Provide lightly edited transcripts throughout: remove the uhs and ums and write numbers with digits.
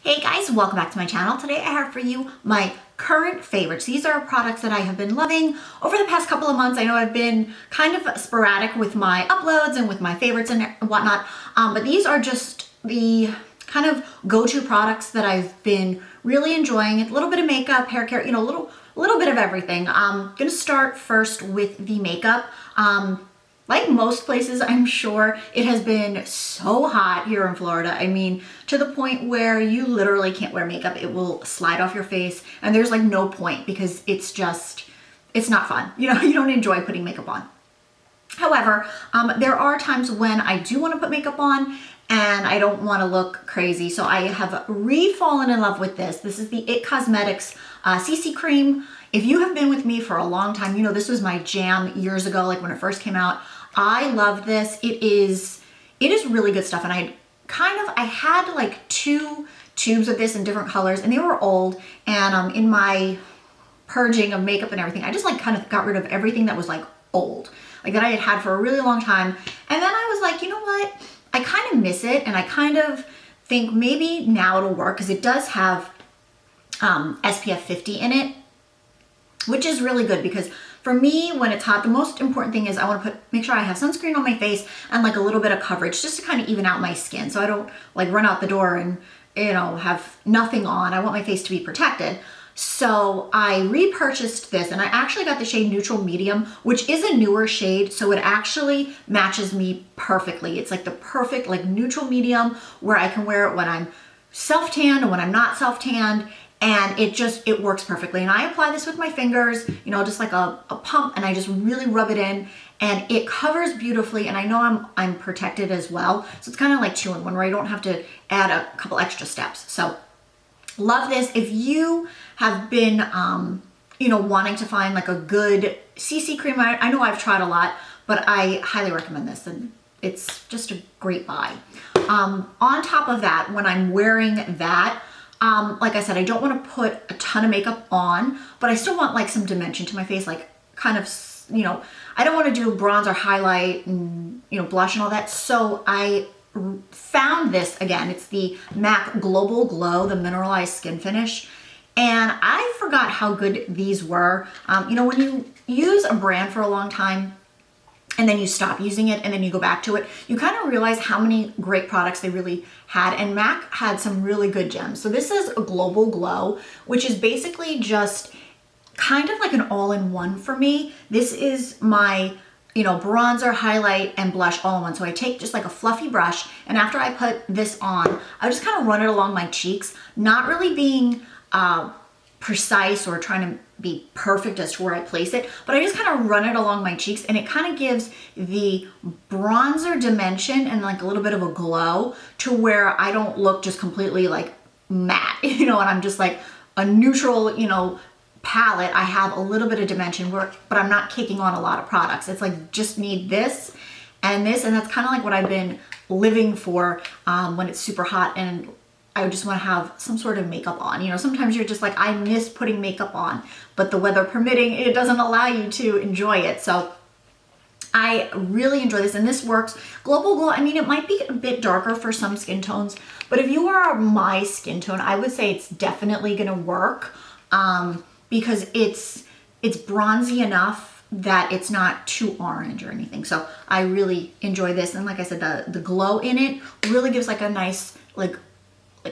Hey guys, welcome back to my channel. Today I have for you my current favorites. These are products that I have been loving over the past couple of months. I know I've been kind of sporadic with my uploads and with my favorites and whatnot, but these are just the kind of go-to products that I've been really enjoying. A little bit of makeup, hair care, you know, a little bit of everything. I'm gonna start first with the makeup. Like most places, I'm sure, it has been so hot here in Florida. I mean, to the point where you literally can't wear makeup. It will slide off your face and there's like no point because it's not fun. You know, you don't enjoy putting makeup on. However, there are times when I do want to put makeup on and I don't want to look crazy. So I have re-fallen in love with this. This is the IT Cosmetics CC Cream. If you have been with me for a long time, you know this was my jam years ago, like when it first came out. I love this. It is really good stuff. And I had like 2 tubes of this in different colors and they were old. And in my purging of makeup and everything, I just like kind of got rid of everything that was like old, like that I had had for a really long time. And then I was like, you know what? I kind of miss it. And I kind of think maybe now it'll work because it does have SPF 50 in it, which is really good because for me, when it's hot, the most important thing is I want to make sure I have sunscreen on my face and like a little bit of coverage just to kind of even out my skin. So I don't like run out the door and, you know, have nothing on. I want my face to be protected. So I repurchased this and I actually got the shade Neutral Medium, which is a newer shade. So it actually matches me perfectly. It's like the perfect like neutral medium where I can wear it when I'm self-tanned and when I'm not self-tanned. And it works perfectly. And I apply this with my fingers, you know, just like a pump, and I just really rub it in and it covers beautifully. And I know I'm protected as well. So it's kind of like 2-in-1 where I don't have to add a couple extra steps. So love this. If you have been, you know, wanting to find like a good CC cream, I know I've tried a lot, but I highly recommend this and it's just a great buy. On top of that, when I'm wearing that, like I said, I don't want to put a ton of makeup on, but I still want like some dimension to my face, like kind of, you know, I don't want to do bronzer, highlight, and, you know, blush and all that. So I found this again. It's the MAC Global Glow, the mineralized skin finish. And I forgot how good these were. You know, when you use a brand for a long time, and then you stop using it and then you go back to it, you kind of realize how many great products they really had. And MAC had some really good gems. So this is a Global Glow, which is basically just kind of like an all-in-one for me. This is my, you know, bronzer, highlight, and blush all in one. So I take just like a fluffy brush, and after I put this on, I just kind of run it along my cheeks, not really being precise or trying to be perfect as to where I place it, but I just kind of run it along my cheeks and it kind of gives the bronzer dimension and like a little bit of a glow to where I don't look just completely like matte, you know, and I'm just like a neutral, you know, palette. I have a little bit of dimension but I'm not kicking on a lot of products. It's like just need this, and that's kind of like what I've been living for when it's super hot and I just want to have some sort of makeup on. You know, sometimes you're just like, I miss putting makeup on, but the weather permitting, it doesn't allow you to enjoy it. So I really enjoy this, and this works. Global Glow, I mean, it might be a bit darker for some skin tones, but if you are my skin tone, I would say it's definitely going to work because it's bronzy enough that it's not too orange or anything. So I really enjoy this. And like I said, the glow in it really gives like a nice, like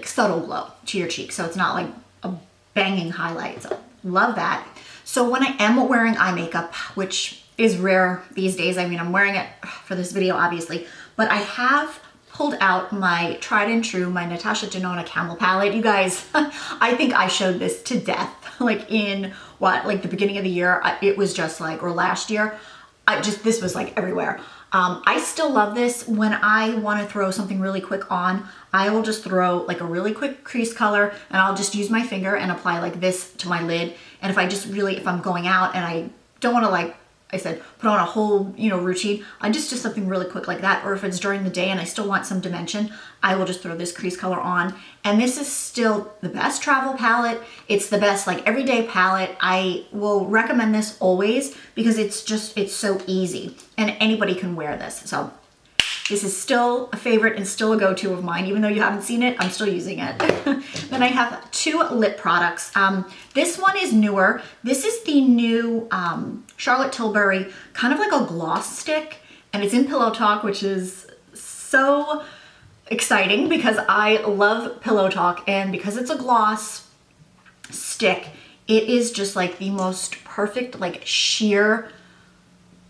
subtle glow to your cheeks. So it's not like a banging highlight. So love that. So when I am wearing eye makeup, which is rare these days, I mean, I'm wearing it for this video, obviously, but I have pulled out my tried and true, my Natasha Denona Camel palette. You guys, I think I showed this to death, like in like the beginning of the year. It was just like, or last year, this was like everywhere. I still love this. When I want to throw something really quick on, I will just throw like a really quick crease color and I'll just use my finger and apply like this to my lid. And if I just really, if I'm going out and I don't want to, like I said, put on a whole, you know, routine, I just do something really quick like that. Or if it's during the day and I still want some dimension, I will just throw this crease color on. And this is still the best travel palette. It's the best like everyday palette. I will recommend this always because it's so easy and anybody can wear this. So This is still a favorite and still a go-to of mine. Even though you haven't seen it, I'm still using it. Then I have 2 lip products. This one is newer. This is the new Charlotte Tilbury, kind of like a gloss stick, and it's in Pillow Talk, which is so exciting because I love Pillow Talk, and because it's a gloss stick, it is just like the most perfect, like sheer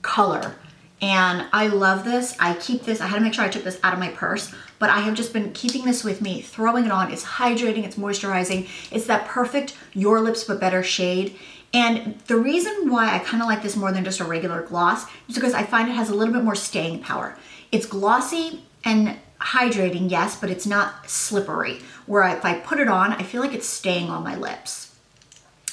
color. And I love this. I keep this. I had to make sure I took this out of my purse, but I have just been keeping this with me, throwing it on. It's hydrating, it's moisturizing. It's that perfect Your Lips But Better shade. And the reason why I kind of like this more than just a regular gloss is because I find it has a little bit more staying power. It's glossy and hydrating, yes, but it's not slippery. Where if I put it on, I feel like it's staying on my lips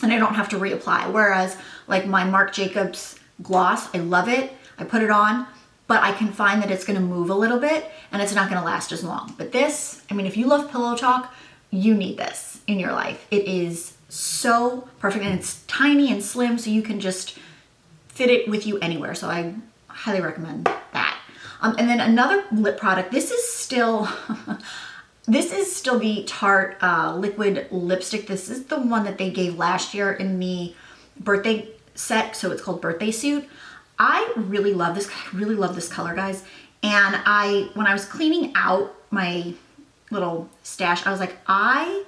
and I don't have to reapply. Whereas like my Marc Jacobs gloss, I love it. I put it on, but I can find that it's gonna move a little bit and it's not gonna last as long. But this, I mean, if you love Pillow Talk, you need this in your life. It is so perfect, and it's tiny and slim, so you can just fit it with you anywhere. So I highly recommend that. And then another lip product, this is still, this is still the Tarte liquid lipstick. This is the one that they gave last year in the birthday set, so it's called Birthday Suit. I really love this. I really love this color, guys. And when I was cleaning out my little stash, I was like, I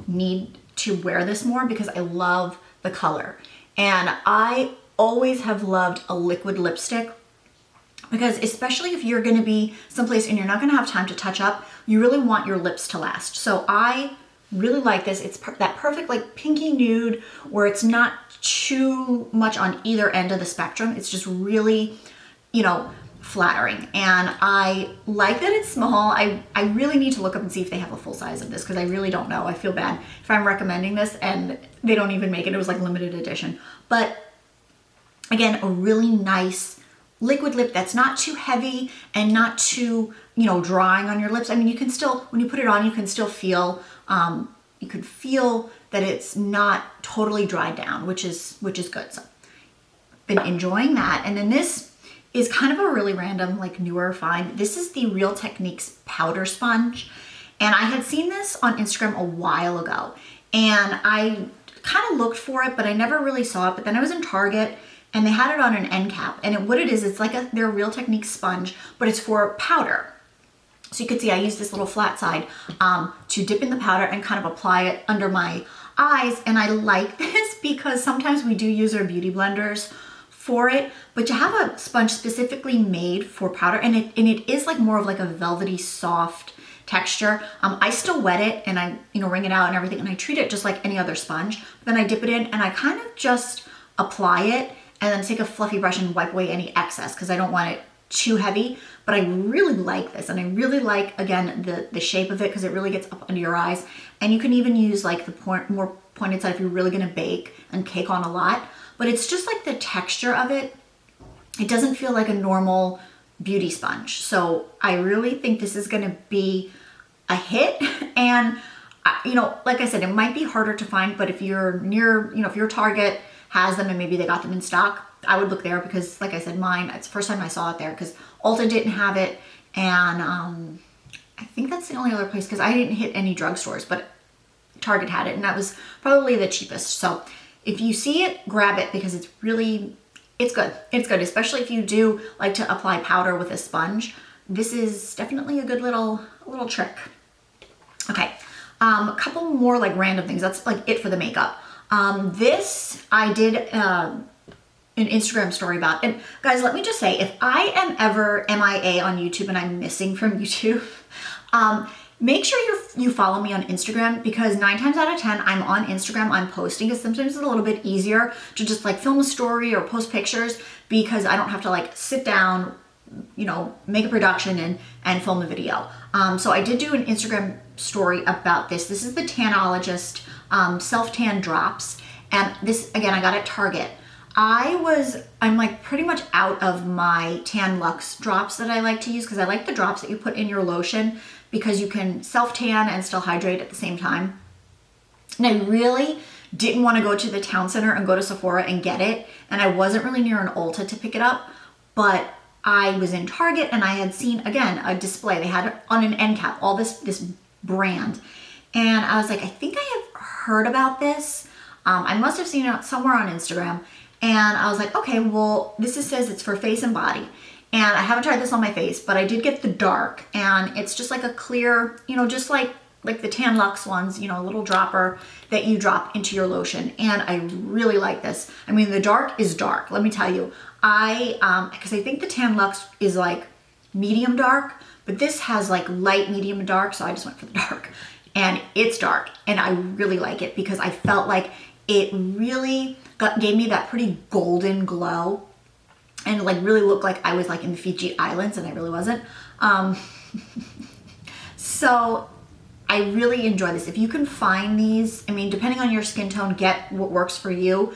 need to wear this more because I love the color. And I always have loved a liquid lipstick because especially if you're gonna be someplace and you're not gonna have time to touch up, you really want your lips to last. So I really like this. It's that perfect like pinky nude where it's not too much on either end of the spectrum. It's just really, you know, flattering. And I like that it's small. I really need to look up and see if they have a full size of this because I really don't know. I feel bad if I'm recommending this and they don't even make it. It was like limited edition. But again, a really nice liquid lip that's not too heavy and not too, you know, drying on your lips. I mean, you can still, when you put it on, you can still feel, you could feel that it's not totally dried down, which is good. So been enjoying that. And then this is kind of a really random, like newer find. This is the Real Techniques powder sponge. And I had seen this on Instagram a while ago and I kind of looked for it, but I never really saw it. But then I was in Target and they had it on an end cap. And what it is, it's like their Real Techniques sponge, but it's for powder. So you can see I use this little flat side to dip in the powder and kind of apply it under my eyes. And I like this because sometimes we do use our beauty blenders for it, but to have a sponge specifically made for powder, and it is like more of like a velvety soft texture. I still wet it and I, you know, wring it out and everything, and I treat it just like any other sponge. Then I dip it in and I kind of just apply it and then take a fluffy brush and wipe away any excess because I don't want it too heavy. But I really like this, and I really like, again, the shape of it because it really gets up under your eyes. And you can even use like the more pointed side if you're really gonna bake and cake on a lot. But it's just like the texture of it. It doesn't feel like a normal beauty sponge. So I really think this is gonna be a hit. And you know, like I said, it might be harder to find, but if you're near, you know, if your Target has them and maybe they got them in stock, I would look there because like I said, mine, it's the first time I saw it there because Ulta didn't have it. And I think that's the only other place because I didn't hit any drugstores, but Target had it and that was probably the cheapest. So if you see it, grab it because it's really, it's good. It's good, especially if you do like to apply powder with a sponge. This is definitely a good little trick. Okay, a couple more like random things. That's like it for the makeup. This I did an Instagram story about. And guys, let me just say, if I am ever MIA on YouTube and I'm missing from YouTube, make sure you follow me on Instagram because 9 times out of 10, I'm on Instagram, I'm posting because sometimes it's a little bit easier to just like film a story or post pictures because I don't have to like sit down, you know, make a production and film a video. So I did do an Instagram story about this. This is the Tanologist self-tan drops. And this, again, I got at Target. I'm like pretty much out of my Tan Luxe drops that I like to use because I like the drops that you put in your lotion because you can self-tan and still hydrate at the same time. And I really didn't want to go to the town center and go to Sephora and get it. And I wasn't really near an Ulta to pick it up, but I was in Target and I had seen, again, a display. They had on an end cap, all this brand. And I was like, I think I have heard about this. I must have seen it somewhere on Instagram. And I was like, okay, well, says it's for face and body. And I haven't tried this on my face, but I did get the dark. And it's just like a clear, just like the Tan Luxe ones, a little dropper that you drop into your lotion. And I really like this. I mean, the dark is dark, let me tell you. Because I think the Tan Luxe is like medium dark, but this has like light, medium, and dark, so I just went for the dark. And it's dark, and I really like it because I felt like it really gave me that pretty golden glow and like really looked like I was like in the Fiji Islands, and I really wasn't. So I really enjoy this. If you can find these, I mean, depending on your skin tone, get what works for you.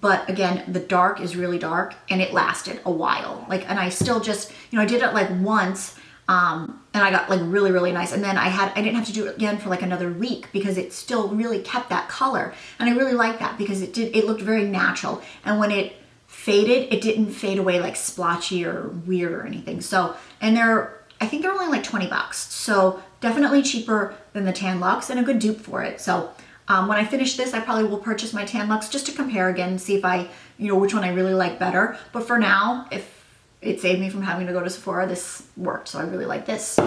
But again, the dark is really dark and it lasted a while. And I still just, I did it like once, and I got like really, really nice. And then I didn't have to do it again for like another week because it still really kept that color. And I really like that because it looked very natural. And when it faded, it didn't fade away like splotchy or weird or anything. So, and I think they're only like 20 bucks. So definitely cheaper than the Tan Luxe and a good dupe for it. So when I finish this, I probably will purchase my Tan Luxe just to compare again and see if I, which one I really like better. But for now, if it saved me from having to go to Sephora, this worked. So I really like this.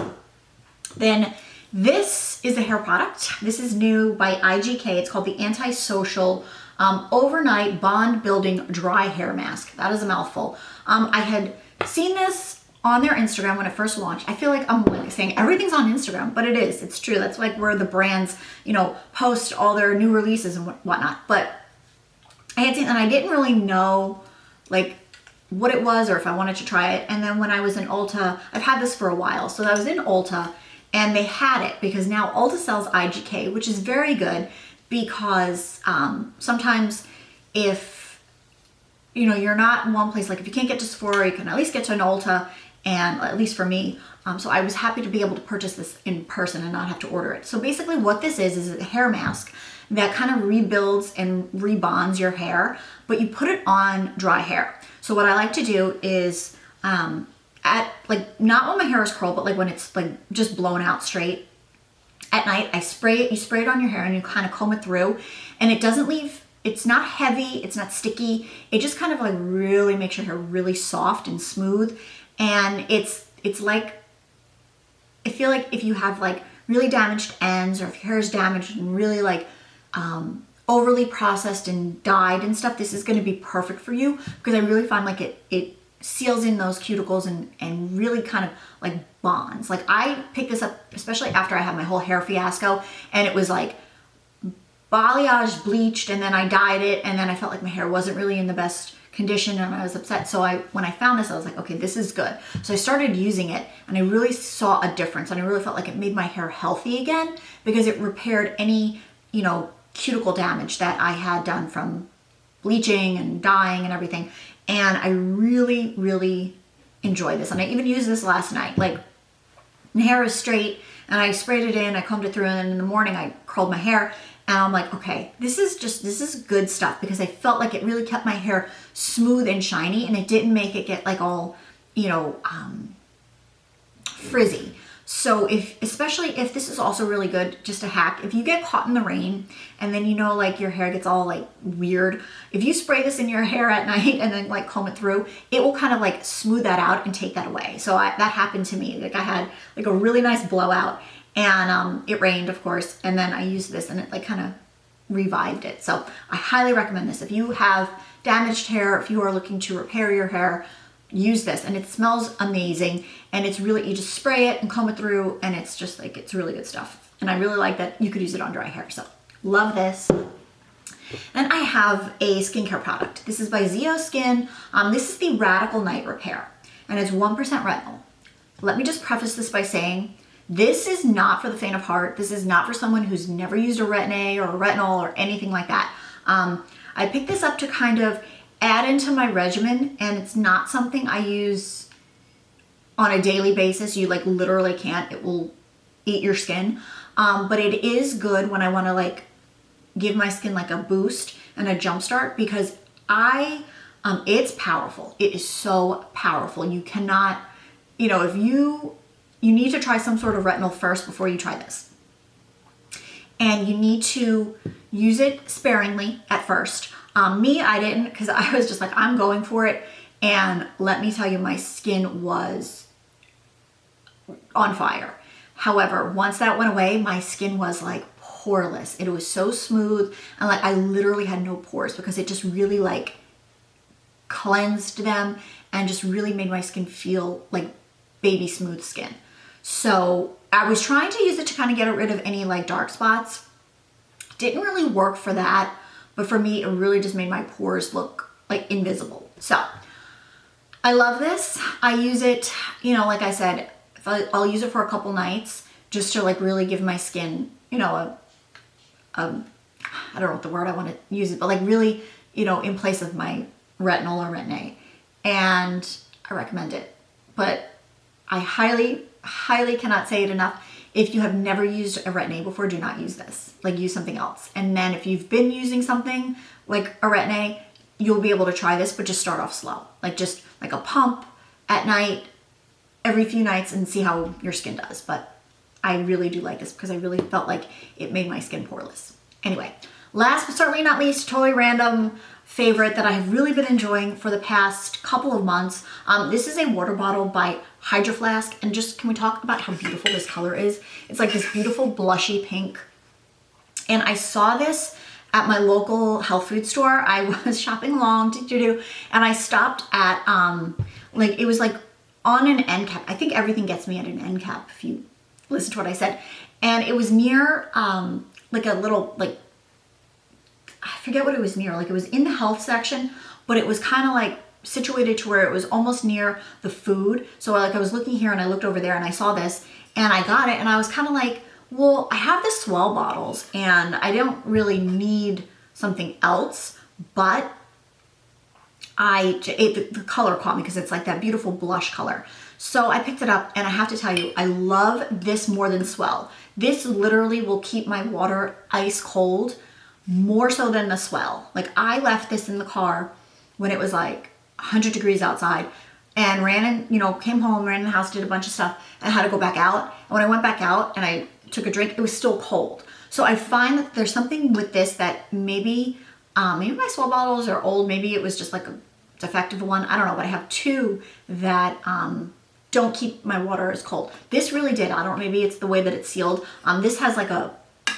Then this is a hair product. This is new by IGK. It's called the Antisocial Overnight Bond Building Dry Hair Mask. That is a mouthful. I had seen this on their Instagram when it first launched. I feel like I'm like saying everything's on Instagram, but it's true. That's like where the brands, post all their new releases and whatnot. But I had seen, and I didn't really know like what it was or if I wanted to try it. And then when I was in Ulta, I've had this for a while. So I was in Ulta and they had it because now Ulta sells IGK, which is very good because sometimes if, you're not in one place, like if you can't get to Sephora, you can at least get to an Ulta. And at least for me, so I was happy to be able to purchase this in person and not have to order it. So basically what this is a hair mask that kind of rebuilds and rebonds your hair, but you put it on dry hair. So what I like to do is at like, not when my hair is curled, but like when it's like just blown out straight at night, I spray it, you spray it on your hair and you kind of comb it through, and it doesn't leave, it's not heavy, it's not sticky. It just kind of like really makes your hair really soft and smooth. And it's like, I feel like if you have like really damaged ends or if your hair is damaged and really like overly processed and dyed and stuff, this is going to be perfect for you because I really find like it seals in those cuticles and really kind of like bonds. Like I picked this up, especially after I had my whole hair fiasco, and it was like balayage bleached and then I dyed it and then I felt like my hair wasn't really in the best condition and I was upset. So when I found this, I was like, okay, this is good. So I started using it and I really saw a difference and I really felt like it made my hair healthy again because it repaired any, cuticle damage that I had done from bleaching and dyeing and everything. And I really, really enjoy this. And I even used this last night. Like my hair is straight and I sprayed it in, I combed it through, and then in the morning I curled my hair. And I'm like, okay, this is good stuff because I felt like it really kept my hair smooth and shiny and it didn't make it get like all, frizzy. So especially if this is also really good, just a hack, if you get caught in the rain and then like your hair gets all like weird, if you spray this in your hair at night and then like comb it through, it will kind of like smooth that out and take that away. So that happened to me. Like I had like a really nice blowout and it rained, of course, and then I used this and it like kind of revived it. So I highly recommend this. If you have damaged hair, if you are looking to repair your hair, use this. And it smells amazing and it's really, you just spray it and comb it through and it's just like, it's really good stuff. And I really like that you could use it on dry hair. So love this. Then I have a skincare product. This is by Zeo Skin. This is the Radical Night Repair and it's 1% retinol. Let me just preface this by saying this is not for the faint of heart. This is not for someone who's never used a Retin-A or a retinol or anything like that. I picked this up to kind of add into my regimen, and it's not something I use on a daily basis. You like literally can't, it will eat your skin. But it is good when I want to like give my skin like a boost and a jump start because I It's powerful. It is so powerful. You cannot, you know, if you need to try some sort of retinol first before you try this. And you need to use it sparingly at first. Me, I didn't, because I was just like, I'm going for it. And let me tell you, my skin was on fire. However, once that went away, my skin was like poreless. It was so smooth, and like I literally had no pores because it just really like cleansed them and just really made my skin feel like baby smooth skin. So I was trying to use it to kind of get rid of any like dark spots. Didn't really work for that, but for me, it really just made my pores look like invisible. So I love this. I use it, you know, like I said, I'll use it for a couple nights just to like really give my skin, you know, I don't know what the word I want to use it, but like really, you know, in place of my retinol or Retin-A. And I recommend it. But I highly, highly cannot say it enough. If you have never used a Retin-A before, do not use this. Like, use something else. And then if you've been using something like a Retin-A, you'll be able to try this, but just start off slow. Like just like a pump at night, every few nights, and see how your skin does. But I really do like this because I really felt like it made my skin poreless. Anyway, last but certainly not least, totally random favorite that I have really been enjoying for the past couple of months. This is a water bottle by Hydro Flask, and just can we talk about how beautiful this color is? It's like this beautiful blushy pink. And I saw this at my local health food store. I was shopping along, and I stopped at, like, it was like on an end cap. I think everything gets me at an end cap if you listen to what I said. And it was near, like a little, like, I forget what it was near. Like, it was in the health section, but it was kind of like situated to where it was almost near the food. So like I was looking here and I looked over there and I saw this and I got it, and I was kind of like, well, I have the Swell bottles and I don't really need something else, but the color caught me because it's like that beautiful blush color. So I picked it up, and I have to tell you, I love this more than Swell. This literally will keep my water ice cold more so than the Swell. Like, I left this in the car when it was like 100 degrees outside and ran in, you know, came home, ran in the house, did a bunch of stuff, and had to go back out. And when I went back out and I took a drink, it was still cold. So I find that there's something with this that maybe my Swell bottles are old. Maybe it was just like a defective one. I don't know, but I have two that don't keep my water as cold. This really did. I don't know, maybe it's the way that it's sealed. This has like a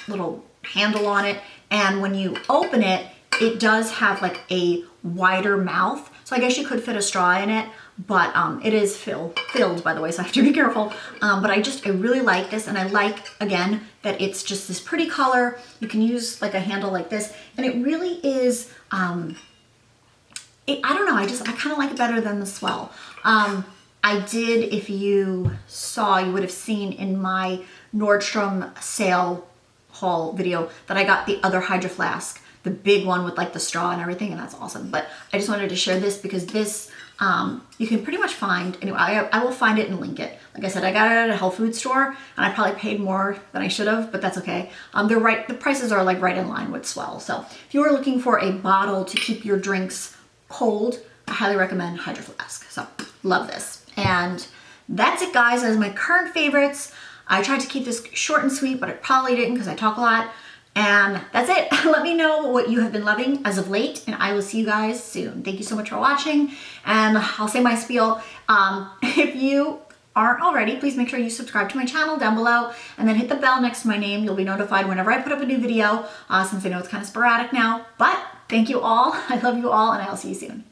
little handle on it, and when you open it, it does have like a wider mouth. So I guess you could fit a straw in it, but it is filled by the way, so I have to be careful. But I really like this, and I like, again, that it's just this pretty color. You can use like a handle like this, and it really is, I don't know, I kind of like it better than the Swell. I did, if you saw, you would have seen in my Nordstrom sale haul video that I got the other Hydro Flask, the big one with like the straw and everything, and that's awesome. But I just wanted to share this because this, you can pretty much find, anyway, I will find it and link it. Like I said, I got it at a health food store, and I probably paid more than I should have, but that's okay. The prices are like right in line with Swell. So if you are looking for a bottle to keep your drinks cold, I highly recommend Hydro Flask. So love this. And that's it, guys. That is my current favorites. I tried to keep this short and sweet, but I probably didn't because I talk a lot. And that's it. Let me know what you have been loving as of late, and I will see you guys soon. Thank you so much for watching, and I'll say my spiel. If you aren't already, please make sure you subscribe to my channel down below, and then hit the bell next to my name. You'll be notified whenever I put up a new video, since I know it's kind of sporadic now. But thank you all. I love you all, and I'll see you soon.